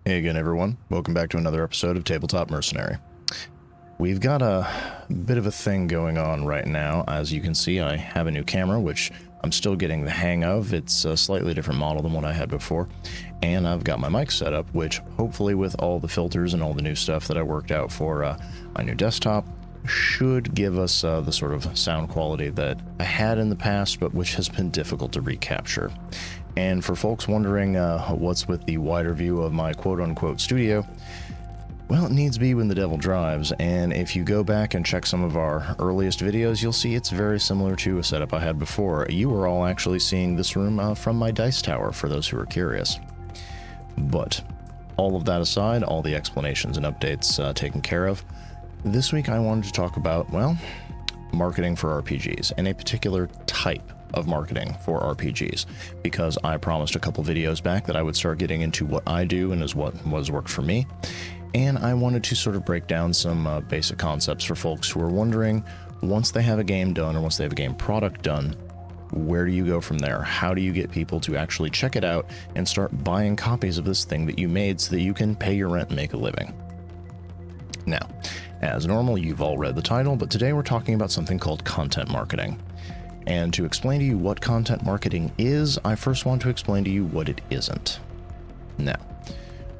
Hey again, everyone. Welcome back to another episode of Tabletop Mercenary. We've got a bit of a thing going on right now. As you can see, I have a new camera, which I'm still getting the hang of. It's a slightly different model than what I had before. And I've got my mic set up, which hopefully with all the filters and all the new stuff that I worked out for my new desktop, should give us the sort of sound quality that I had in the past, but which has been difficult to recapture. And for folks wondering what's with the wider view of my quote-unquote studio, well, it needs be when the devil drives, and if you go back and check some of our earliest videos, you'll see it's very similar to a setup I had before. You were all actually seeing this room from my dice tower, for those who are curious. But all of that aside, all the explanations and updates taken care of, this week I wanted to talk about, well, marketing for RPGs, and a particular type of marketing for RPGs, because I promised a couple videos back that I would start getting into what I do and is what was worked for me, and I wanted to sort of break down some basic concepts for folks who are wondering, once they have a game done or once they have a game product done, where do you go from there? How do you get people to actually check it out and start buying copies of this thing that you made so that you can pay your rent and make a living? Now, as normal, you've all read the title, but today we're talking about something called content marketing. And to explain to you what content marketing is, I first want to explain to you what it isn't. Now,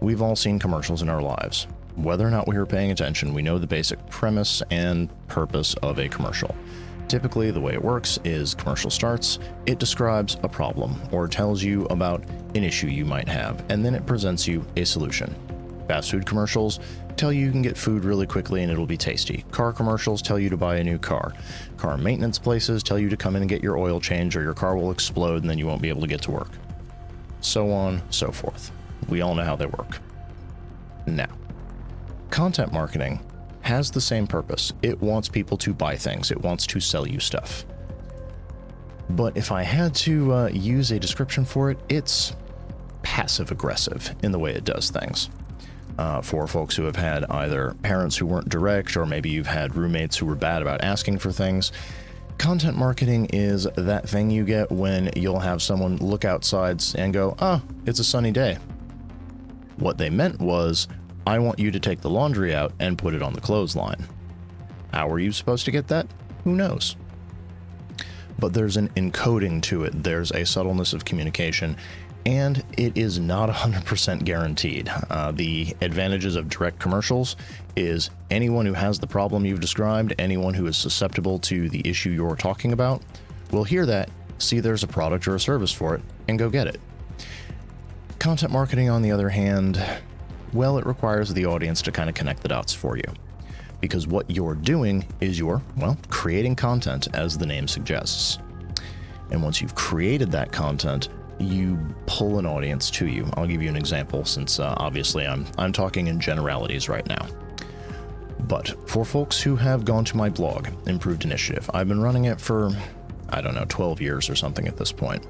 we've all seen commercials in our lives. Whether or not we are paying attention, we know the basic premise and purpose of a commercial. Typically, the way it works is commercial starts, it describes a problem or tells you about an issue you might have, and then it presents you a solution. Fast food commercials tell you can get food really quickly and it'll be tasty. Car commercials tell you to buy a new car. Car maintenance places tell you to come in and get your oil change or your car will explode and then you won't be able to get to work. So on, so forth. We all know how they work. Now, content marketing has the same purpose. It wants people to buy things. It wants to sell you stuff. But if I had to use a description for it, it's passive-aggressive in the way it does things. For folks who have had either parents who weren't direct, or maybe you've had roommates who were bad about asking for things, content marketing is that thing you get when you'll have someone look outside and go, "Oh, it's a sunny day." What they meant was, I want you to take the laundry out and put it on the clothesline. How are you supposed to get that? Who knows? But there's an encoding to it. There's a subtleness of communication, and it is not 100% guaranteed. The advantages of direct commercials is anyone who has the problem you've described, anyone who is susceptible to the issue you're talking about, will hear that, see there's a product or a service for it, and go get it. Content marketing, on the other hand, well, it requires the audience to kind of connect the dots for you. Because what you're doing is you're, well, creating content, as the name suggests. And once you've created that content, you pull an audience to you. I'll give you an example, since obviously I'm talking in generalities right now. But for folks who have gone to my blog, Improved Initiative, I've been running it for, 12 years or something at this point.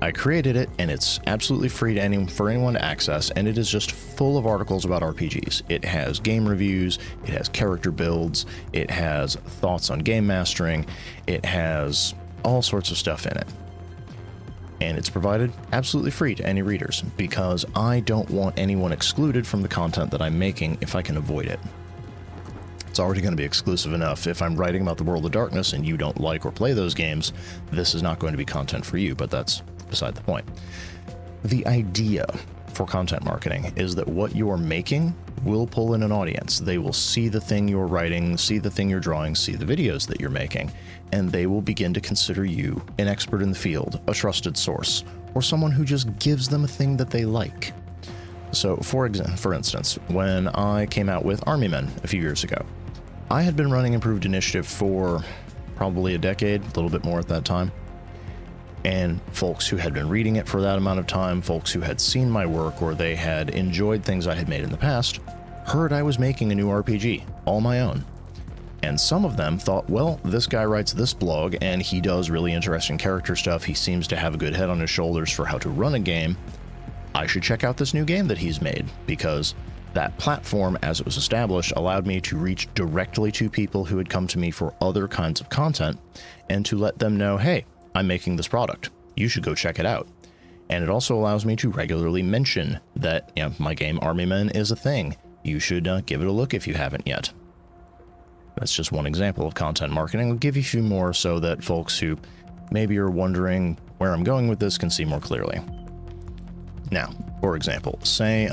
I created it, and it's absolutely free to for anyone to access, and it is just full of articles about RPGs. It has game reviews, it has character builds, it has thoughts on game mastering, it has all sorts of stuff in it. And it's provided absolutely free to any readers, because I don't want anyone excluded from the content that I'm making if I can avoid it. It's already going to be exclusive enough. If I'm writing about the World of Darkness and you don't like or play those games, this is not going to be content for you, but that's beside the point. The idea for content marketing is that what you're making will pull in an audience. They will see the thing you're writing, see the thing you're drawing, see the videos that you're making, and they will begin to consider you an expert in the field, a trusted source, or someone who just gives them a thing that they like. So, for instance, when I came out with Army Men a few years ago, I had been running Improved Initiative for probably a decade, a little bit more at that time. And folks who had been reading it for that amount of time, folks who had seen my work or they had enjoyed things I had made in the past, heard I was making a new RPG, all my own. And some of them thought, well, this guy writes this blog and he does really interesting character stuff. He seems to have a good head on his shoulders for how to run a game. I should check out this new game that he's made, because that platform, as it was established, allowed me to reach directly to people who had come to me for other kinds of content and to let them know, hey, I'm making this product. You should go check it out. And it also allows me to regularly mention that, my game Army Men is a thing. You should give it a look if you haven't yet. That's just one example of content marketing. I'll give you a few more so that folks who maybe are wondering where I'm going with this can see more clearly. Now, for example, say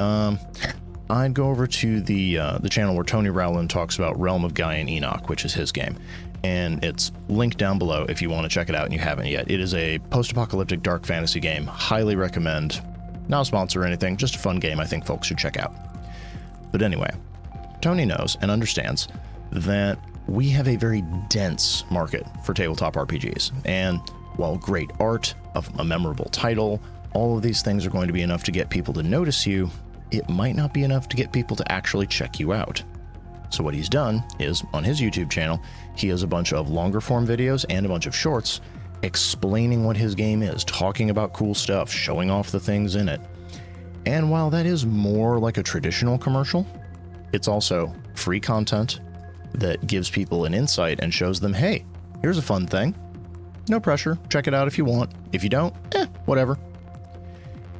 I'd go over to the channel where Tony Rowland talks about Realm of Gaia and Enoch, which is his game. And it's linked down below if you want to check it out and you haven't yet. It is a post-apocalyptic dark fantasy game. Highly recommend. Not a sponsor or anything, just a fun game I think folks should check out. But anyway, Tony knows and understands that we have a very dense market for tabletop RPGs. And while great art, a memorable title, all of these things are going to be enough to get people to notice you, it might not be enough to get people to actually check you out. So what he's done is, on his YouTube channel, he has a bunch of longer form videos and a bunch of shorts explaining what his game is, talking about cool stuff, showing off the things in it. And while that is more like a traditional commercial, it's also free content that gives people an insight and shows them, hey, here's a fun thing. No pressure. Check it out if you want. If you don't, whatever.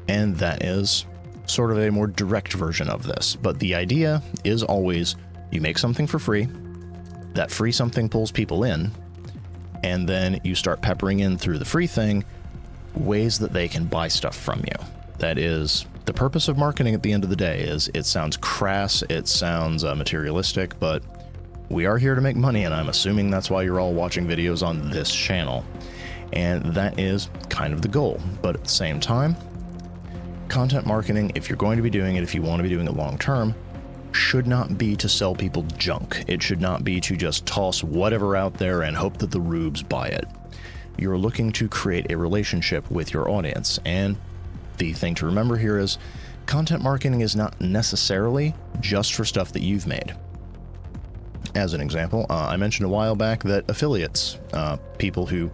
And that is sort of a more direct version of this. But the idea is always you make something for free, that free something pulls people in, and then you start peppering in through the free thing ways that they can buy stuff from you. That is the purpose of marketing at the end of the day. Is it sounds crass, it sounds materialistic, but we are here to make money, and I'm assuming that's why you're all watching videos on this channel. And that is kind of the goal. But at the same time, content marketing, if you're going to be doing it, if you want to be doing it long term, should not be to sell people junk. It should not be to just toss whatever out there and hope that the rubes buy it. You're looking to create a relationship with your audience. And the thing to remember here is content marketing is not necessarily just for stuff that you've made. As an example, I mentioned a while back that affiliates, people who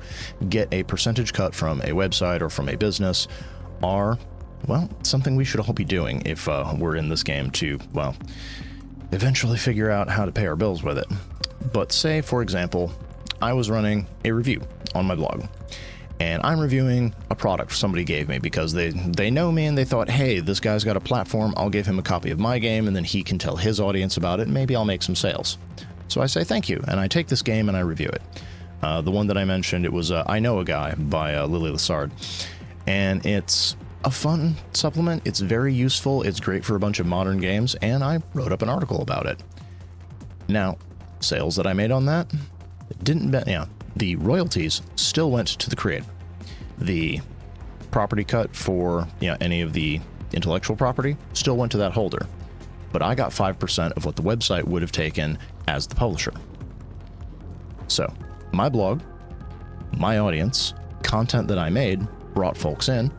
get a percentage cut from a website or from a business, are, well, something we should all be doing if we're in this game to, well, eventually figure out how to pay our bills with it. But say, for example, I was running a review on my blog, and I'm reviewing a product somebody gave me because they know me and they thought, hey, this guy's got a platform, I'll give him a copy of my game and then he can tell his audience about it and maybe I'll make some sales. So I say thank you, and I take this game and I review it. The one that I mentioned, it was I Know a Guy by Lily Lessard, and it's a fun supplement. It's very useful. It's great for a bunch of modern games, and I wrote up an article about it. Now, sales that I made on that the royalties still went to the creator. The property cut for any of the intellectual property still went to that holder, but I got 5% of what the website would have taken as the publisher. So my blog, my audience, content that I made brought folks in.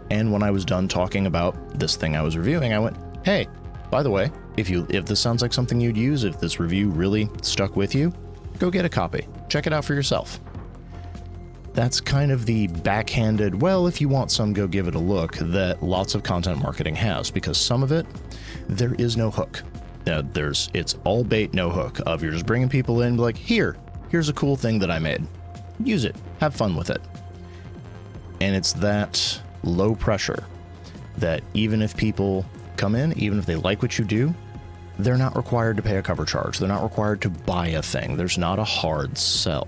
And when I was done talking about this thing I was reviewing, I went, hey, by the way, if this sounds like something you'd use, if this review really stuck with you, go get a copy. Check it out for yourself. That's kind of the backhanded, well, if you want some, go give it a look, that lots of content marketing has, because some of it, there is no hook. It's all bait, no hook, of you're just bringing people in, like, here's a cool thing that I made. Use it. Have fun with it. And it's that low pressure that even if people come in, even if they like what you do, they're not required to pay a cover charge. They're not required to buy a thing. There's not a hard sell.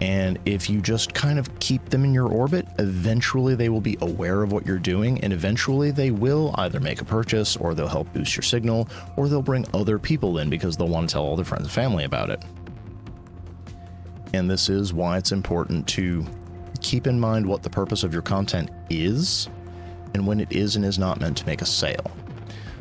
And if you just kind of keep them in your orbit, eventually they will be aware of what you're doing, and eventually they will either make a purchase, or they'll help boost your signal, or they'll bring other people in because they'll want to tell all their friends and family about it. And this is why it's important to keep in mind what the purpose of your content is, and when it is and is not meant to make a sale.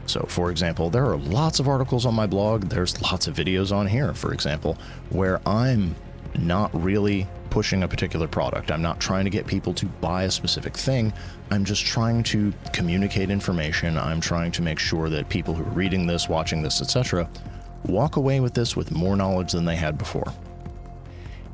So, for example, there are lots of articles on my blog, there's lots of videos on here, for example, where I'm not really pushing a particular product. I'm not trying to get people to buy a specific thing. I'm just trying to communicate information. I'm trying to make sure that people who are reading this, watching this, etc., walk away with this with more knowledge than they had before.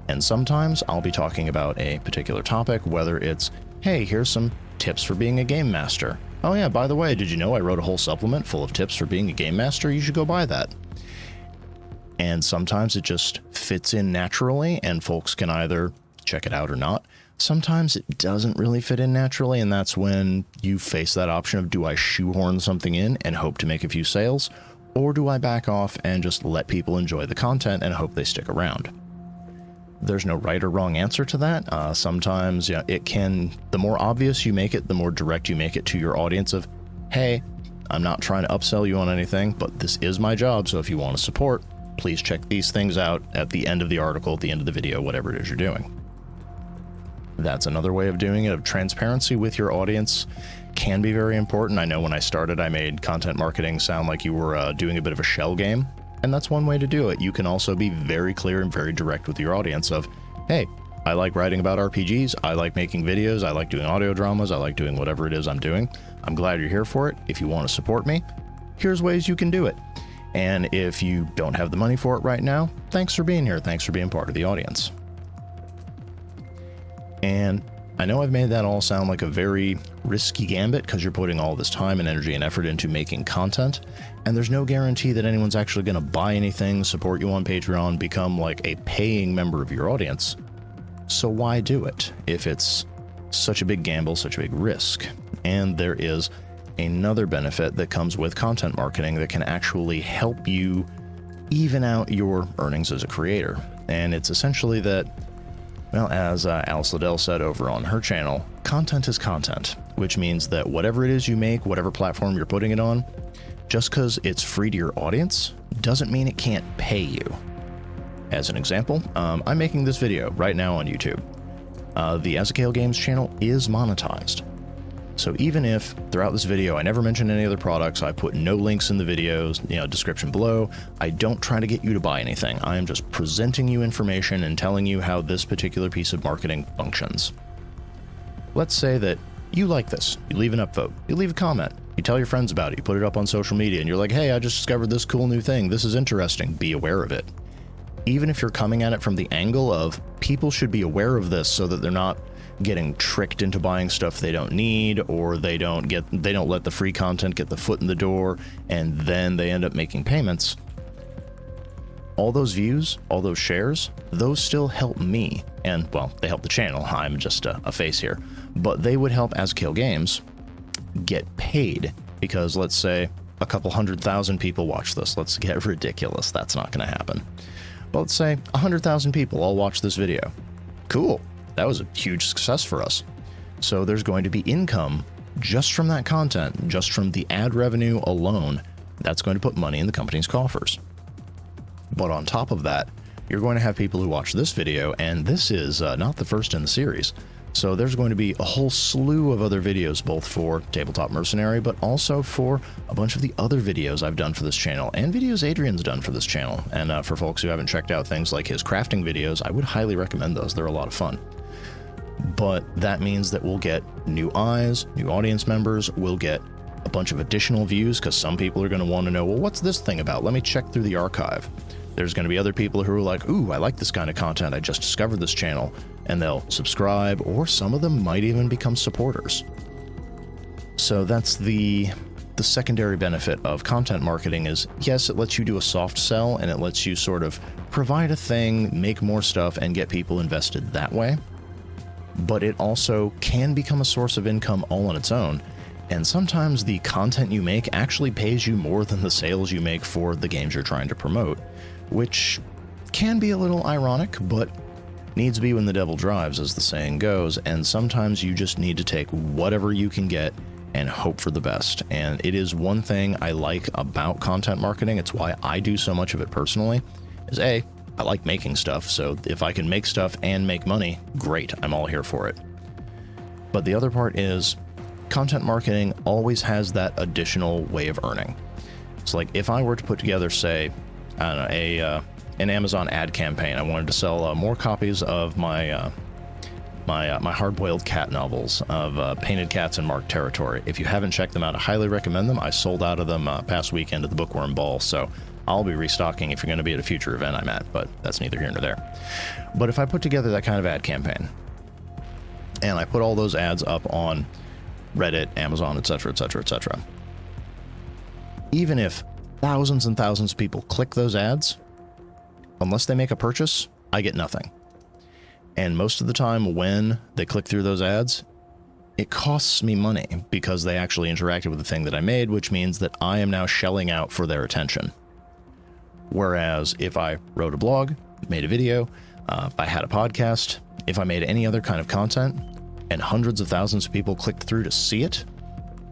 And sometimes I'll be talking about a particular topic, whether it's, hey, here's some tips for being a game master. Oh yeah, by the way, did you know I wrote a whole supplement full of tips for being a game master? You should go buy that. And sometimes it just fits in naturally, and folks can either check it out or not. Sometimes it doesn't really fit in naturally, and that's when you face that option of, do I shoehorn something in and hope to make a few sales, or do I back off and just let people enjoy the content and hope they stick around? There's no right or wrong answer to that. Sometimes it can, the more obvious you make it, the more direct you make it to your audience of, hey, I'm not trying to upsell you on anything, but this is my job, so if you want to support, please check these things out at the end of the article, at the end of the video, whatever it is you're doing. That's another way of doing it, of transparency with your audience can be very important. I know when I started, I made content marketing sound like you were doing a bit of a shell game, and that's one way to do it. You can also be very clear and very direct with your audience of, hey, I like writing about RPGs, I like making videos, I like doing audio dramas, I like doing whatever it is I'm doing. I'm glad you're here for it. If you want to support me, here's ways you can do it. And if you don't have the money for it right now, thanks for being here. Thanks for being part of the audience. And I know I've made that all sound like a very risky gambit because you're putting all this time and energy and effort into making content, and there's no guarantee that anyone's actually going to buy anything, support you on Patreon, become like a paying member of your audience. So why do it if it's such a big gamble, such a big risk? And there is another benefit that comes with content marketing that can actually help you even out your earnings as a creator. And it's essentially that, well, as Alice Liddell said over on her channel, content is content, which means that whatever it is you make, whatever platform you're putting it on, just because it's free to your audience doesn't mean it can't pay you. As an example, I'm making this video right now on YouTube. The Azukail Games channel is monetized. So even if throughout this video I never mention any other products, I put no links in the videos, description below, I don't try to get you to buy anything. I am just presenting you information and telling you how this particular piece of marketing functions. Let's say that you like this, you leave an upvote, you leave a comment, you tell your friends about it, you put it up on social media, and you're like, hey, I just discovered this cool new thing, this is interesting, be aware of it. Even if you're coming at it from the angle of people should be aware of this so that they're not getting tricked into buying stuff they don't need, or they don't let the free content get the foot in the door and then they end up making payments. All those views, all those shares, those still help me, and well, they help the channel. I'm just a face here, but they would help Azukail Games get paid, because let's say a couple 100,000 people watch this. Let's get ridiculous, that's not going to happen, but let's say 100,000 people all watch this video. Cool. That was a huge success for us. So there's going to be income just from that content, just from the ad revenue alone. That's going to put money in the company's coffers. But on top of that, you're going to have people who watch this video, and this is not the first in the series. So there's going to be a whole slew of other videos, both for Tabletop Mercenary, but also for a bunch of the other videos I've done for this channel, and videos Adrian's done for this channel. And for folks who haven't checked out things like his crafting videos, I would highly recommend those. They're a lot of fun. But that means that we'll get new eyes, new audience members, we'll get a bunch of additional views, because some people are going to want to know, well, what's this thing about? Let me check through the archive. There's going to be other people who are like, ooh, I like this kind of content, I just discovered this channel, and they'll subscribe, or some of them might even become supporters. So that's the secondary benefit of content marketing is, yes, it lets you do a soft sell, and it lets you sort of provide a thing, make more stuff, and get people invested that way. But it also can become a source of income all on its own, and sometimes the content you make actually pays you more than the sales you make for the games you're trying to promote, which can be a little ironic, but needs to be when the devil drives, as the saying goes, and sometimes you just need to take whatever you can get and hope for the best. And it is one thing I like about content marketing, it's why I do so much of it personally, is A, I like making stuff, so if I can make stuff and make money, great, I'm all here for it. But the other part is, content marketing always has that additional way of earning. It's like if I were to put together, say, I don't know, an Amazon ad campaign, I wanted to sell more copies of my my hard-boiled cat novels of Painted Cats and Marked Territory. If you haven't checked them out, I highly recommend them. I sold out of them past weekend at the Bookworm Ball, so I'll be restocking if you're going to be at a future event I'm at, but that's neither here nor there. But if I put together that kind of ad campaign, and I put all those ads up on Reddit, Amazon, etc., etc., etc., even if thousands and thousands of people click those ads, unless they make a purchase, I get nothing. And most of the time when they click through those ads, it costs me money because they actually interacted with the thing that I made, which means that I am now shelling out for their attention. Whereas if I wrote a blog, made a video, if I had a podcast, if I made any other kind of content, and hundreds of thousands of people clicked through to see it,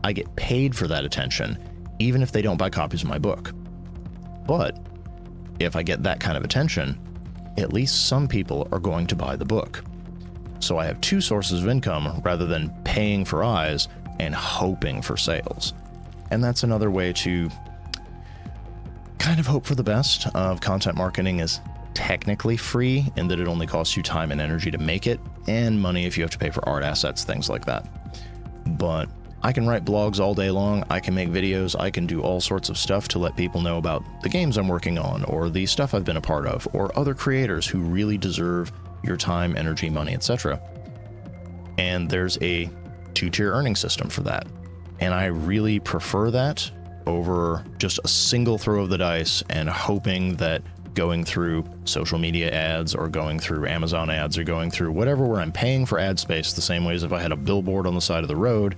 I get paid for that attention, even if they don't buy copies of my book. But if I get that kind of attention, at least some people are going to buy the book. So I have two sources of income rather than paying for eyes and hoping for sales. And that's another way to kind of hope for the best. Content marketing is technically free in that it only costs you time and energy to make it, and money if you have to pay for art assets, things like that. But I can write blogs all day long, I can make videos, I can do all sorts of stuff to let people know about the games I'm working on, or the stuff I've been a part of, or other creators who really deserve your time, energy, money, etc. And there's a two-tier earning system for that. And I really prefer that over just a single throw of the dice and hoping that going through social media ads or going through Amazon ads or going through whatever where I'm paying for ad space the same way as if I had a billboard on the side of the road,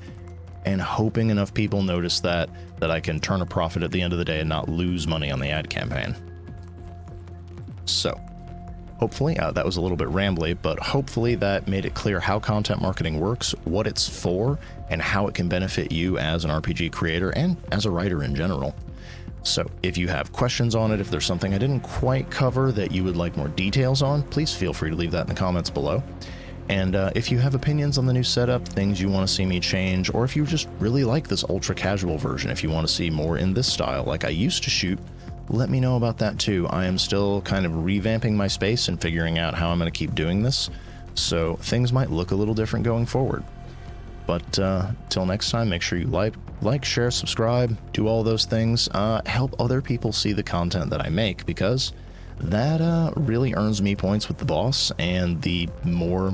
and hoping enough people notice that I can turn a profit at the end of the day and not lose money on the ad campaign. So hopefully, that was a little bit rambly, but hopefully that made it clear how content marketing works, what it's for, and how it can benefit you as an RPG creator and as a writer in general. So if you have questions on it, if there's something I didn't quite cover that you would like more details on, please feel free to leave that in the comments below. And if you have opinions on the new setup, things you want to see me change, or if you just really like this ultra casual version, if you want to see more in this style like I used to shoot, let me know about that too. I am still kind of revamping my space and figuring out how I'm going to keep doing this, so things might look a little different going forward. But till next time, make sure you like, share, subscribe, do all those things. Help other people see the content that I make, because that really earns me points with the boss, and the more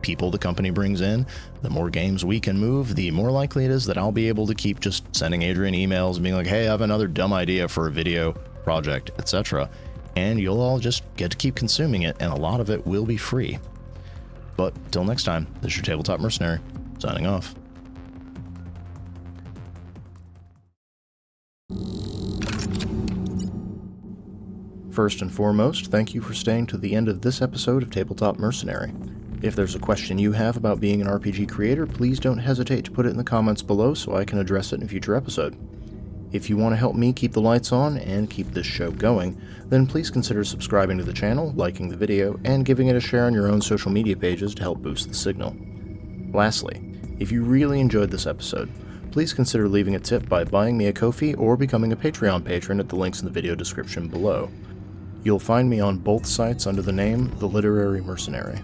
people the company brings in, the more games we can move, the more likely it is that I'll be able to keep just sending Adrian emails and being like, hey, I have another dumb idea for a video project, etc. And you'll all just get to keep consuming it, and a lot of it will be free. But till next time, this is your Tabletop Mercenary, signing off. First and foremost, thank you for staying to the end of this episode of Tabletop Mercenary. If there's a question you have about being an RPG creator, please don't hesitate to put it in the comments below so I can address it in a future episode. If you want to help me keep the lights on and keep this show going, then please consider subscribing to the channel, liking the video, and giving it a share on your own social media pages to help boost the signal. Lastly, if you really enjoyed this episode, please consider leaving a tip by buying me a Ko-fi or becoming a Patreon patron at the links in the video description below. You'll find me on both sites under the name The Literary Mercenary.